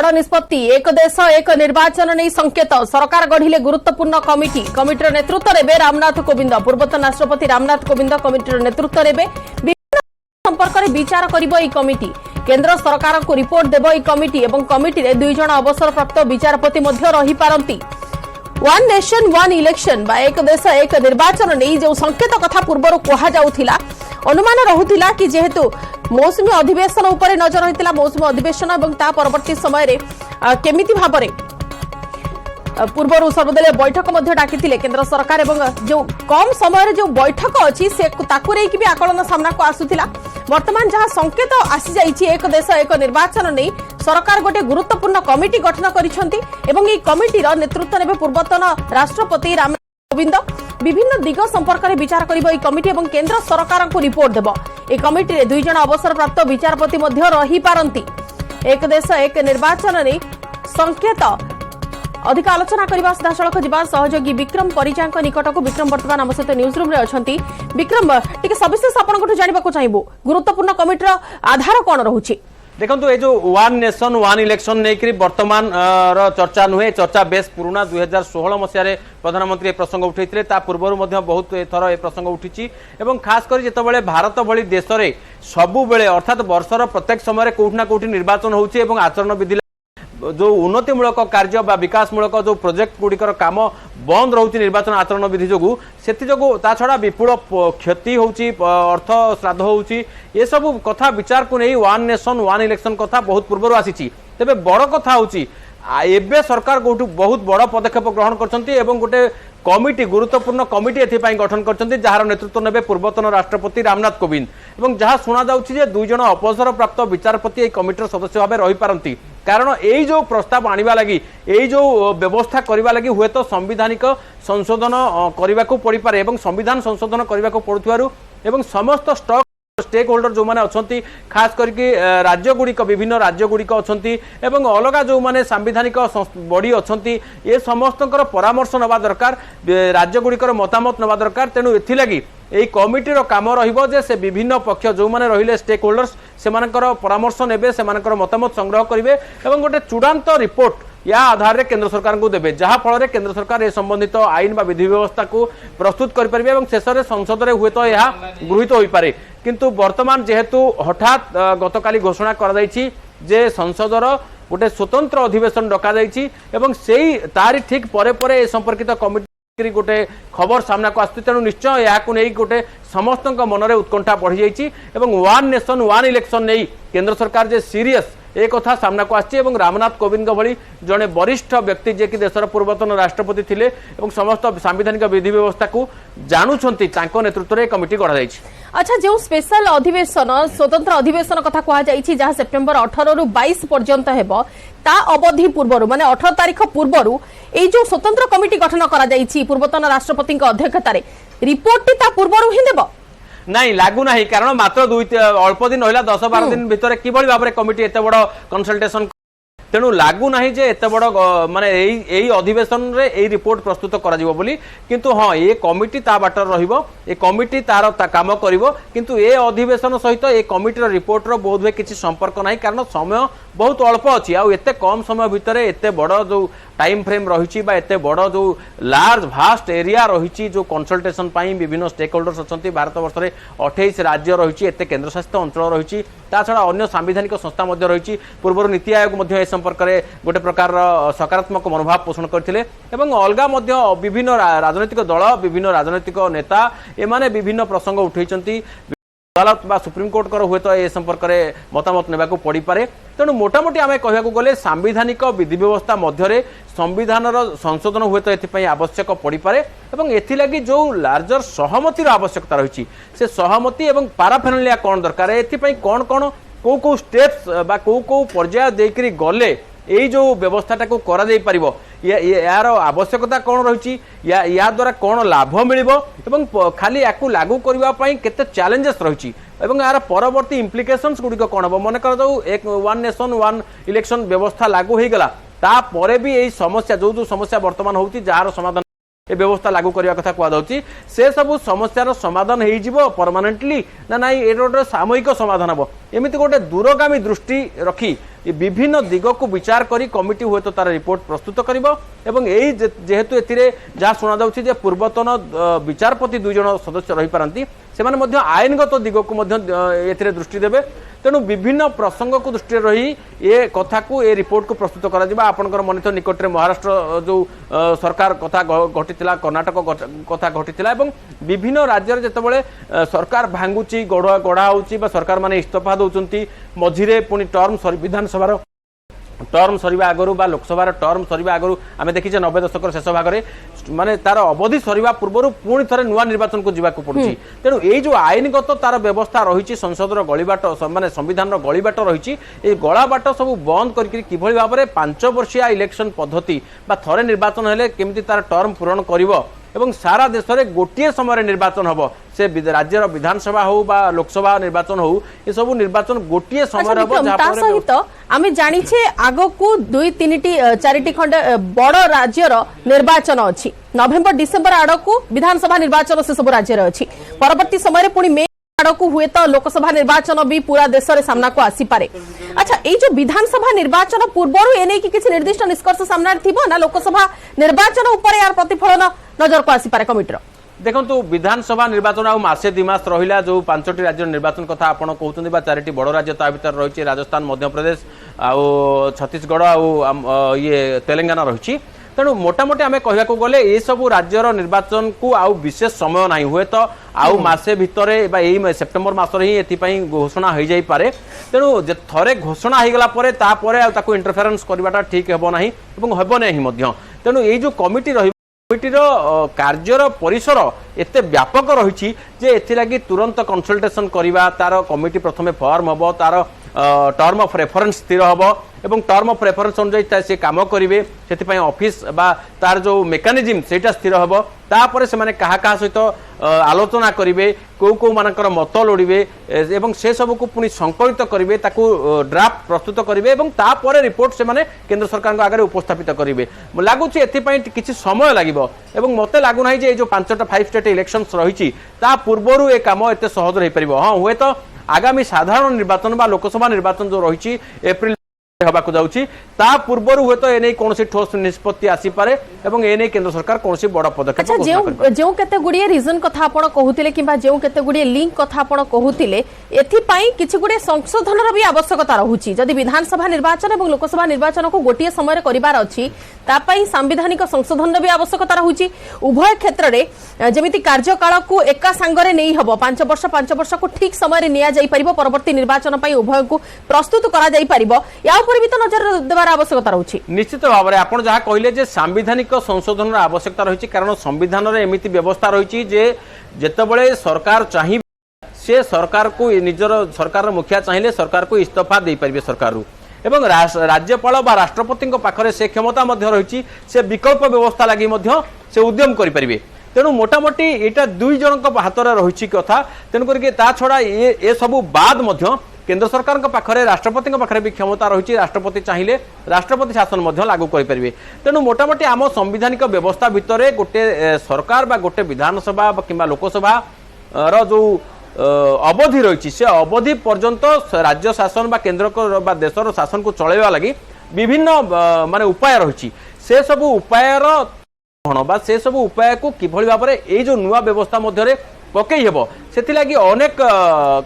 बड़ निष्पत्ति एक देश एक निर्वाचन नहीं संकेत सरकार गढ़िले गुरुत्वपूर्ण कमिटीर नेतृत्व नेबे रामनाथ कोविंद पूर्वतन राष्ट्रपति रामनाथ कोविंद कमिटीर नेतृत्व नेबे विभिन्न संपर्क में विचार करिबो ई कमिटी केंद्र सरकार को रिपोर्ट देबो ई कमिटी एवं कमिटी रे दुई जण अवसरप्राप्त विचारपति मध्य रही पारंती वन नेशन वन इलेक्शन बा एक देश एक निर्वाचन नहीं जो संकेत कथा पूर्व कहा जाउथिला अनुमान रहुथिला कि जेहेतु मौसुमी अधिवेशन उपरे नजर रहितिला मौसुमी अधिवेशन एवं ता परवर्ती समय रे केमिति भाबरे पूर्व सर्वदलीय बैठक मध्य डाकिथिले केंद्र सरकार एवं जो कम समय जो बैठक अछि से ताकु रे कि भी आकलन सामना को आसुथिला वर्तमान जहां संकेत आसी जाइछि एक देश एक निर्वाचन नहीं सरकार गोटे गुरुत्वपूर्ण कमिटी गठन करिसंती एवं ई कमिटीर नेतृत्व नेबे पूर्वतन राष्ट्रपति रामनाथ कोविंद विभिन्न दिग संपर्क में विचार करिबो ई कमिटी एवं केंद्र सरकार को रिपोर्ट देबो ए कमिटी रे दुई जण अवसरप्राप्त विचारपति मध्य रही पारंती एक देश एक निर्वाचन नहीं संकेत अधिक आलोचना करबा सीधासलख जीवा सहयोगी विक्रम परिचांक निकट को विक्रम वर्तमान आम सहित न्यूज रूम रे अछंती विक्रम टिके सविशेष आपन को जानिबा को चाहिबो गुरुत्वपूर्ण कमिटीर आधार कोन रहउछि देखो ये जो वन नेशन वन इलेक्शन नहीं वर्तमान चर्चा नुहे चर्चा बेस पुराना 2016 मसीह प्रधानमंत्री प्रसंग उठे पूर्वर बहुत थर ए प्रसंग उठी खास कर जिते भारत भली देश में सबु बेले अर्थात वर्षर प्रत्येक समय कौटना कौटि निर्वाचन होउछि एवं आचरण विधि जो उन्नतिमूलक कार्य बा विकासमूलक जो प्रोजेक्ट गुड़िकर काम बंद रोचे निर्वाचन आचरण विधि जो ता छड़ा विपुल क्षति होउछि अर्थ श्राद्ध होउछि ये सब कथा विचार को नहीं वन नेशन वन इलेक्शन कथा बहुत पूर्व आसी तेबे बड़ कथा होउछि एबे सरकार बहुत बड़ पदक्षेप ग्रहण करछंती एवं गोटे कमिटी गुरुत्वपूर्ण कमिटी एथिपाई गठन करछंती जार नेतृत्व नेबे पूर्वतन राष्ट्रपति रामनाथ कोविंद एवं जहाँ शुणा जाउछि जे दुई जण अवसर प्राप्त विचारपति ए कमिटीर सदस्य भाबे रही पारंती कारण यही जो प्रस्ताव आनिबा लगी यही जो व्यवस्था करबा लगी हुए तो संवैधानिक संशोधन करबा को पड़ी पारे एवं संविधान संशोधन करबा को पड़ुथिबारु एवं समस्त स्टेक होल्डर जो माने अछंती खास करके राज्य गुड़िक विभिन्न राज्य गुड़िक अछंती एवं अलगा जो माने संवैधानिक बॉडी अछंती ये समस्तकर परामर्श नबा दरकार राज्य गुड़िकर मतामत नबा दरकार तेणु एथिलागी এই কমিটির কাম রহিব যে সে বিভিন্ন পক্ষ যে রহিলে স্টেক হোল্ডর্স সেমানকৰ পরামর্শ নেবে সেমানকৰ মতামত সংগ্রহ করিবে এবং গোটে চূড়ান্ত রিপোর্ট या आधार में केंद्र सरकार को देवे जहाँ फल केंद्र सरकार ए संबंधित आईन बा विधि व्यवस्था को प्रस्तुत करें और शेष में संसद में हुए तो यह गृहीत हो पारे किंतु वर्तमान जेहेतु हठात गतकाली घोषणा कर जे संसदर गोटे स्वतंत्र अधिवेशन डक तारी ठीक परे संपर्कित कमिटी गोटे खबर सामना को आसती तेणु निश्चय यहाँ नहीं गोटे समस्त मन में उत्कंठा बढ़ी जाइए वन नेशन वन इलेक्शन नहीं केंद्र सरकार जे सीरियस एक कथा सामना को आछि एवं रामनाथ कोविंद भली जड़े वरिष्ठ व्यक्ति जे कि देशर पूर्वतन राष्ट्रपति थिले एवं समस्त सांविधानिक विधि व्यवस्था को जानुछंती तांको नेतृत्व रे कमिटी गढ़ा जाइछि। अच्छा जो स्पेशल अधिवेशन स्वतंत्र अधिवेशन कथा कहा जाइछि जहां सेप्टेम्बर 18 रु 22 पर्यंत हेबो ता अवधि पूर्वरु माने 18 तारिख पूर्वरु ए जो स्वतंत्र कमिटी गठन करा जाइछि पूर्वतन राष्ट्रपति अध्यक्षता रे रिपोर्ट ता पूर्वरु ही देबो नहीं लागू नहीं कारण मात्र अल्प दिन रहा 10-12 दिन भितर किभली भाव कमिटी एत बड़ कंसल्टेशन तेणु लागू नहीं जे एत बड़ माने यही अधिवेशन रे यही रिपोर्ट प्रस्तुत करा जिवो बोली किंतु हाँ ये कमिटी ता बाटर रहिबो ए कमिटी तार काम करिवो किंतु ए अधिवेशन सहित ए कमिटीर रिपोर्ट रो बहुत किसी संपर्क नहीं कारण समय बहुत अल्प अच्छी आउ एते कम समय भितर एते बड़ जो टाइम फ्रेम रही एते बड़ जो लार्ज भास्ट एरिया रही जो कंसल्टेशन विभिन्न स्टेक होल्डर्स अच्छा भारत वर्ष में 28 राज्य रही एते केन्द्रशासित अंचल रही छड़ा अन्य सांविधानिक संस्था रही पूर्व नीति आयोग ए संपर्क में गोटे प्रकार सकारात्मक मनोभाव पोषण करते अलग विभिन्न राजनैतिक दल विभिन्न राजनैतिक नेता एमाने विभिन्न प्रसंग उठे अदालत बा सुप्रीम कोर्ट हुए तो ए संपर्क में मतामत नेबा को पड़ी पारे तेणु मोटामोटी आम कह गले सांविधानिक विधि व्यवस्था मध्य संविधान संशोधन हुए तो ये आवश्यक पड़ पारे और एथिलागी जो लार्जर सहमतिर आवश्यकता रही से सहमति और पाराफेरनालिया कौन दरकार एथिपाई कौन कौन कौ स्टेप्स बा कौ पर्याय देकरी गले यही जो व्यवस्था को करा जाई परिबो यार आवश्यकता कौन रही या द्वारा कौन लाभ मिलिबो एवं खाली याकू लागू करबा पई केते चैलेंजेस रही यार परवर्ती इम्प्लिकेशंस गुड़िक कौन हम मन कर एक वन नेशन वन इलेक्शन व्यवस्था लागू हो गला तापर भी यही समस्या जो समस्या वर्तमान होती जार समाधान ए व्यवस्था लागू करने कथा कहुच्छी से सब समस्यार समाधान हो परमानेंटली ना नाई ये गोटे सामयिक समाधान हम एमती गोटे दूरगामी दृष्टि रखी विभिन्न दिग को विचार करी कमिटी हुए तो तार रिपोर्ट प्रस्तुत करिवो एवं एई जेहेतु एथिरे जहाँ शुणा जाउछि जे पूर्वतन विचारपति 2 जण सदस्य रही पारंती सेमाने मध्य आईनगत दिग को मध्य एथिरे दृष्टि देबे तेणु विभिन्न प्रसंग को दृष्टि रही ए कथा को ए रिपोर्ट को प्रस्तुत करा जिबा आपनकर मन तो निकट रे महाराष्ट्र जो सरकार कथा घटितिला कर्नाटक कथा घटितिला एवं विभिन्न राज्य जेतेबेले सरकार भांगुची गढ़ा होउची बा सरकार माने इस्तीफा दउचंती मझिरे पुनी टर्म विधानसभा टर्म सरीबा आगरू बा लोकसभा टर्म सरीबा आगरू आमे देखिचे 90 दशक शेष भाग में माने तार अवधि सरीबा पूर्व पुणी थे नुआ निर्वाचन को जीवा पड़ुछि तेणु ये जो आईनगत तार व्यवस्था रही संसदर गलिबाट माने संविधान गलिबाट रही गलाबाट सब बंद करके किभली भाव में 5 वर्षिया इलेक्शन पद्धति बा थरे निर्वाचन हेले केमिति तार टर्म पूरण करिवो एवं सारा देश में गोटे समय निर्वाचन हम से राज्यर विधानसभा हो बा लोकसभा निर्वाचन हो ये सब निर्वाचन गोटे समय सहित आम जाचे आग को 2-3-4 खंड बड़ राज्यर निर्वाचन अच्छी नवेम्बर डिसेम्बर आड़क विधानसभा निर्वाचन से सब राज्य अच्छी परवर्ती समय पुणी मे आड़क हुए तो लोकसभा निर्वाचन भी पूरा देश में सामना को आसीपे। अच्छा ये जो विधानसभा निर्वाचन पूर्व एने किसी निर्दिष्ट निष्कर्ष सामना थी ना लोकसभा निर्वाचन उपर यार प्रतिफलन नजर को आसीपे कमिटर देखो विधानसभा निर्वाचन आ मासे 2 मास रहा जो 5टी राज्य निर्वाचन कथा आप कहते 4टी बड़ राज्य ता भर रही राजस्थान मध्यप्रदेश आउ छत्तीसगढ़ आउ ये तेलंगाना रही तेणु मोटामोटी आम कहवाक गले ये सब राज्यर निर्वाचन को आउ विशेष समय ना हुए तो आउ मासे भितर यही सेप्टेम्बर मासर ही एथपाई घोषणा हो जाई पारे तेणु थरे घोषणा हो गला ताको इंटरफेरेंस करवाटा ठीक हेबो नाही एवं हेबो नाही मध्य तेणु ये जो कमिटी रही कमिटीर कार्यर परिसर एते व्यापक रही एथिलागि तुरंत कंसल्टेशन करवा तार कमिटी प्रथमे फॉर्म हम तार टर्म ऑफ रेफरेंस स्थिर हम एवं टर्म ऑफ रेफरेंस अनुसार से काम करेंगे से ऑफिस बा तार जो मेकानिज्म सेटा स्थिर हम तापर से माने कहा सहित आलोचना करेंगे कौ मानकर मत लोड़े एवं से सब को पुणी संकलित करेंगे ड्राफ्ट प्रस्तुत करेंगे एवं तापर रिपोर्ट से माने केंद्र सरकार आगे उपस्थापित करेंगे लगुच एथि समय लगे एवं मत लगुना जे जो 5 स्टेट इलेक्शंस रही पूर्वर ए काम एत सहज हो पार हाँ हुए तो आगामी साधारण निर्वाचन बा लोकसभा निर्वाचन जो रही एप्रिल होबाकु जाउछि ता पूर्वरु हुए तो एने कोनोसी ठोस निष्पत्ति आसी पारे एवं एने केंद्र सरकार कोनोसी बड़ पदक्षेप घोषणा करिपारे। जेउ केते गुडिये रीजन कथा आपण कहूतिले किबा जेउ केते गुडिये लिंक कथा आपण कहूतिले एथि पई किछि गुडिये संशोधनर भी आवश्यकता रहुछि जदि विधानसभा निर्वाचन एवं लोकसभा निर्वाचन को गोटिए समय करिबार अछि ता पई संवैधानिक संशोधनर भी आवश्यकता रहुछि उभय क्षेत्र रे जेमिति कार्यकाल को एका संगरे नै हबो 5 वर्ष को ठीक समय रे निया जाई परिबो परवर्ती निर्वाचन पई उभय को प्रस्तुत करा जाई परिबो या ऊपर भी तो नजर देवार आवश्यकता रही निश्चित भाव में आपड़ जहाँ कहले जे सांविधानिक संशोधन आवश्यकता रही कारण संविधान में एमती व्यवस्था रही जेतेबेले सरकार चाहिए से सरकार को निजर सरकार मुखिया चाहिए सरकार को इस्तीफा दे पारे सरकार एवं राज्यपाल बा राष्ट्रपति पाखरे से क्षमता रही से विकल्प व्यवस्था लगी से उद्यम करें तेणु मोटामोटी यहाँ 2 जन हाथ में रही कथा तेणुक छड़ा ये सब बाद केंद्र सरकार पाखरे राष्ट्रपति पाखरे भी क्षमता रही राष्ट्रपति चाहिए राष्ट्रपति शासन लागू करें तेणु मोटामोटी आम संविधानिक व्यवस्था भितर गोटे सरकार बा गोटे विधानसभा कि लोकसभा रो जो अवधि रही से अवधि पर्यंत राज्य शासन बा केंद्र को बा देशर शासन को चलैवा लगी विभिन्न माने उपाय रही से सब उपायर बा से सब उपाय को किभली भाव में ये जो नुआ व्यवस्था मध्य पकई हेब से अनेक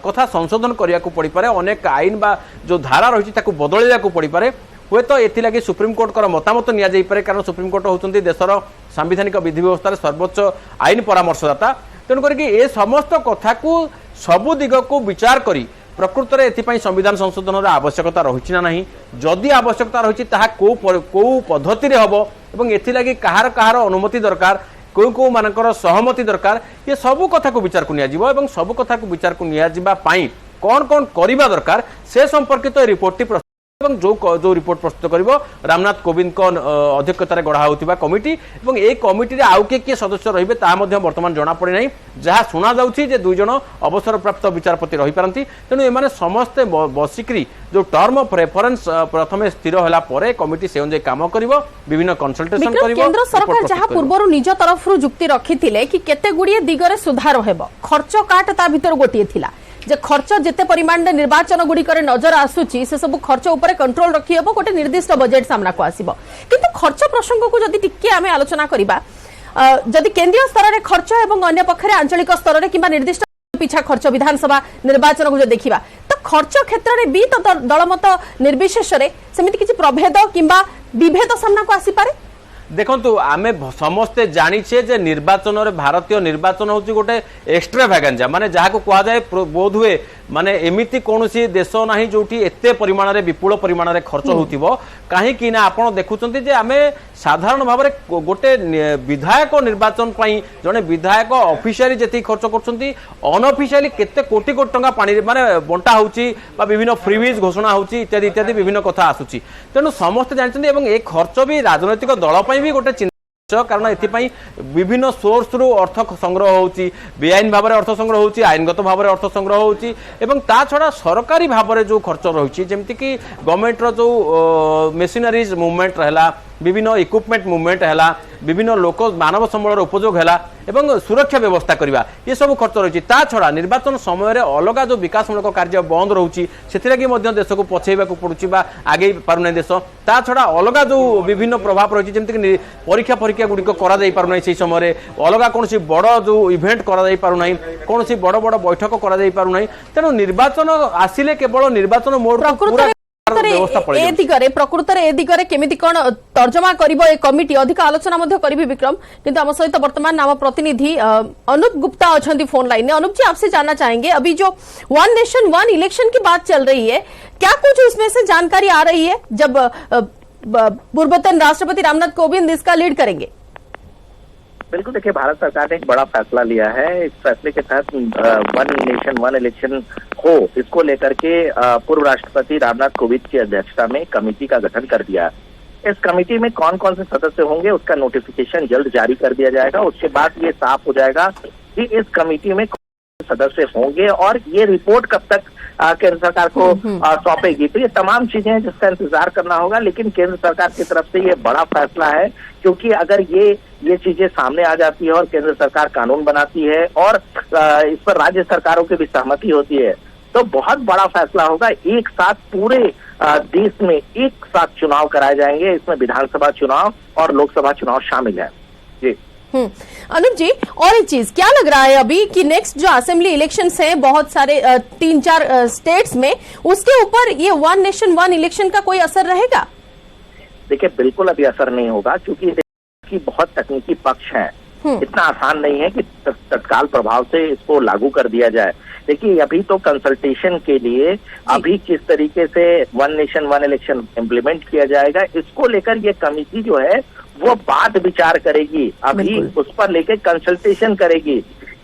कथा संशोधन करने को पड़ पारे अनेक आईन बा जो धारा रही बदल पड़ पारे हुए तो एथिलागि सुप्रीम कोर्ट मतामत नि जाई पारे कारण सुप्रीम कोर्ट होउचंती देशर सांविधानिक विधि व्यवस्था सर्वोच्च आईन परामर्शदाता तेणु करके ए समस्त कथा को सबु दिग को विचार करी प्रकृत में एथि संविधान संशोधन आवश्यकता रही ना नहीं जदि आवश्यकता रही कौ पद्धति हम और एथिलागि कहार कहार अनुमति दरकार कौ मानकर सहमति दरकार ये सबू कथा को विचार को निया सबू कथा को विचार को निया कौन कौन करवा दरकार से संपर्कित रिपोर्ट जो रिपोर्ट प्रस्तुत कर रामनाथ कोविंद को अध्यक्षतार गढ़ा होता कमिटी और ये कमिटी आउ किए सदस्य रे बर्तमान जना पड़े ना जहाँ शुणा जाऊँगी 2 जन अवसर प्राप्त विचारपति रही पारती तेणु एम समस्ते बसिक्री जो टर्म ऑफ रेफरेंस प्रथम स्थिर है कमिटी से अनुसार काम कर विभिन्न कंसल्टेशन केंद्र सरकार जहाँ पूर्व निज तरफ जुक्ति रखी कि केते गुड़िए दिगरे सुधार हेब खर्च काट ता भीतर गोटे थिला जे खर्च जिते परिमाण में निर्वाचन गुड़िक नजर आसूची से सब खर्च उपर कंट्रोल रखी हम गोटे निर्दिष्ट बजेट सामना को आसीबो किंतु खर्च प्रसंग को जदि टिके आमे आलोचना करिबा जदि केंद्रीय स्तर में खर्च एवं अन्य पक्षरे आंचलिक स्तर में किंबा निर्दिष्ट पिछा खर्च विधानसभा निर्वाचन को जो देखिबा तो खर्च क्षेत्र में भी तो दलमत निर्विशेष सेमिति किछि प्रभेद किंबा विभेद सामना को आसी पारे। देखंतु आमे समस्ते जानिछे जे निर्वाचन रे भारतीय निर्वाचन होची गोटे एक्स्ट्राभागेंजा माने जहा को कहा जाए बोध हुए माने एमिति कोनोसी देश नाही जोठी एते परिमाण रे विपुल परिमाण रे खर्च होतिबो काहे कि ना आपण देखुचंती जे आमे साधारण भाव रे गोटे विधायक निर्वाचन पई जने विधायक ऑफिशियली जेति खर्च करछंती अनऑफिशियली केते कोटी कोटी टंका पानी माने बंटा होची बा विभिन्न फ्रीवीज घोषणा होची इत्यादि इत्यादि विभिन्न कथा आसुची तेनु समस्त जानछंती एवं ए खर्च भी राजनैतिक दल पई भी गोटे कारण एथिपाई विभिन्न सोर्स रु अर्थ संग्रह होची बेआईन भाव अर्थ संग्रह होची आईनगत भाव अर्थ संग्रह होची एवं ता छड़ा सरकारी भाव जो खर्च रही जेमती कि गवर्नमेंट रो जो मेसिनरीज मूवमेंट रहला विभिन्न इक्विपमेंट मूवमेंट है विभिन्न लोक मानव संबल उपयोग है एवं सुरक्षा व्यवस्था करवा ये सब खर्च रही छड़ा निर्वाचन समय अलग जो विकासमूलक कार्य बंद रोचे से देश को पछेबा पड़ुची आगे पारना देश ता छड़ा अलग जो विभिन्न प्रभाव रही जमीक परीक्षा परीक्षा गुड़िक कर समय अलग कौन बड़ जो इवेंट कर कौन बड़ बड़ बैठक कर तेणु निर्वाचन आसिले केवल निर्वाचन मोड प्रकृत ए दिगरे केमिति कोन तर्जमा करिवो ए कमिटी अधिक आलोचना मध्ये करिवि विक्रम किंतु हम सहित वर्तमान नाम प्रतिनिधि अनूप गुप्ता अछंती फोन लाइन में। अनूप जी आपसे जानना चाहेंगे अभी जो वन नेशन वन इलेक्शन की बात चल रही है क्या कुछ इसमें से जानकारी आ रही है जब पूर्वतन राष्ट्रपति रामनाथ कोविंद इसका लीड करेंगे? बिल्कुल देखिए भारत सरकार ने एक बड़ा फैसला लिया है। इस फैसले के तहत वन नेशन वन इलेक्शन हो इसको लेकर के पूर्व राष्ट्रपति रामनाथ कोविंद की अध्यक्षता में कमेटी का गठन कर दिया। इस कमेटी में कौन कौन से सदस्य होंगे उसका नोटिफिकेशन जल्द जारी कर दिया जाएगा। उसके बाद ये साफ हो जाएगा कि इस कमेटी में कौन से सदस्य होंगे और ये रिपोर्ट कब तक केंद्र सरकार को सौंपेगी। तो ये तमाम चीजें हैं जिसका इंतजार करना होगा, लेकिन केंद्र सरकार की तरफ से ये बड़ा फैसला है क्योंकि अगर ये चीजें सामने आ जाती है और केंद्र सरकार कानून बनाती है और इस पर राज्य सरकारों की भी सहमति होती है तो बहुत बड़ा फैसला होगा। एक साथ पूरे देश में एक साथ चुनाव कराए जाएंगे। इसमें विधानसभा चुनाव और लोकसभा चुनाव शामिल है। जी अनुप जी, और एक चीज क्या लग रहा है अभी कि नेक्स्ट जो असेंबली इलेक्शंस हैं बहुत सारे 3-4 स्टेट्स में, उसके ऊपर ये वन नेशन वन इलेक्शन का कोई असर रहेगा? देखिए बिल्कुल अभी असर नहीं होगा क्योंकि इसकी बहुत तकनीकी पक्ष है। इतना आसान नहीं है कि तत्काल प्रभाव से इसको लागू कर दिया जाए। देखिए अभी तो कंसल्टेशन के लिए अभी किस तरीके से one nation one election implement किया जाएगा इसको लेकर ये कमेटी जो है वो बात विचार करेगी, अभी उस पर लेकर कंसल्टेशन करेगी।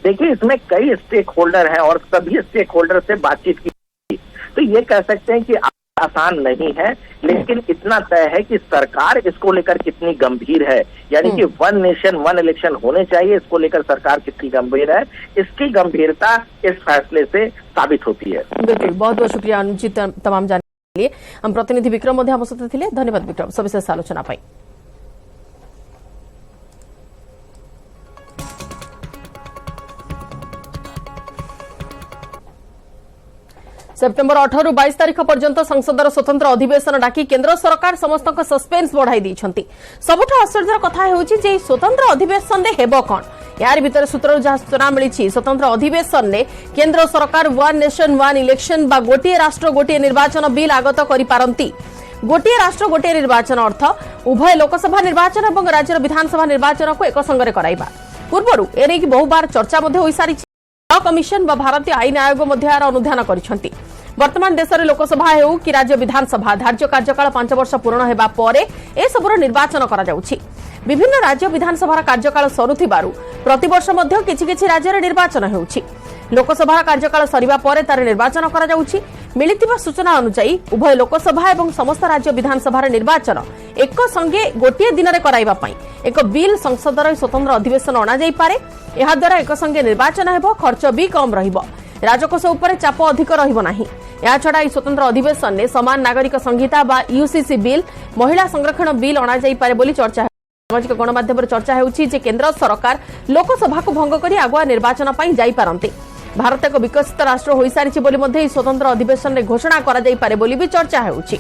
देखिए इसमें कई स्टेक होल्डर हैं और सभी स्टेक होल्डर से बातचीत की तो ये कह सकते हैं कि आसान नहीं है, लेकिन इतना तय है कि सरकार इसको लेकर कितनी गंभीर है, यानी कि वन नेशन वन इलेक्शन होने चाहिए इसको लेकर सरकार कितनी गंभीर है, इसकी गंभीरता इस फैसले से साबित होती है। बिल्कुल, बहुत बहुत शुक्रिया अनुचित तमाम जानकारी के लिए। हम प्रतिनिधि विक्रम हम सहित थे। धन्यवाद विक्रम सविशेष आलोचना पाई। सेप्टेम्बर 18 रु 22 तारीख पर्यंत संसदर स्वतंत्र अधिवेशन डाकी केंद्र सरकार समस्त सस्पेन्स बढ़ाई दैछंती। सबुठ आश्चर्यर कथा हेउची जे स्वतंत्र अधिवेशन रे हेबो कोन। यार भीतर सूत्र जहाँ सूचना मिली स्वतंत्र अधिवेशन में केंद्र सरकार वन नेशन वन इलेक्शन बा गोटे राष्ट्र गोटे निर्वाचन बिल आगत करिपारंती। गोटे राष्ट्र गोटे निर्वाचन अर्थ उभय लोकसभा निर्वाचन और राज्य विधानसभा निर्वाचन को एक संगे कराइबा। पूर्व एने की बहु बार चर्चा हो सारी कमिशन व भारतीय आईन आयोग यार अनुधान करिसेंती। वर्तमान देश में लोकसभा हो कि राज्य विधानसभा धार्य कार्यकाल 5 वर्ष पूर्ण होगा पर ए सबुर निर्वाचन करा जाउछि। विभिन्न राज्य विधानसभा कार्यकाल सरुथिबारु प्रतिवर्ष मध्य किछि राज्य में निर्वाचन होउछि। लोकसभा कार्यकाल सरिबा परे तार निर्वाचन करा जाउछि। मिलितिबा सूचना अनुसार उभय लोकसभा एवं समस्त राज्य विधानसभा निर्वाचन एक संगे गोटे दिन में कराइबा पई एक बिल संसदर स्वतंत्र अधिवेशन अणा जाई पारे। एहा द्वारा एक संगे निर्वाचन हेबो, खर्च भी कम रहिबो, राजकोष उपर चाप अधिक रहिबो नाही। या छड़ा स्वतंत्र अधिवेशन में समान नागरिक संहिता बा यूसीसी बिल महिला संरक्षण बिल अणा जाई पारे बोली चर्चा। सामाजिक गणमाध्यम चर्चा हेउछि जे केंद्र सरकार लोकसभा को भंग करी आगुआ निर्वाचन पई जाई पारंती। भारत एक विकसित राष्ट्र हो सारी स्वतंत्र अधिवेशन में घोषणा करा जाई पारे बोली भी चर्चा होउछि।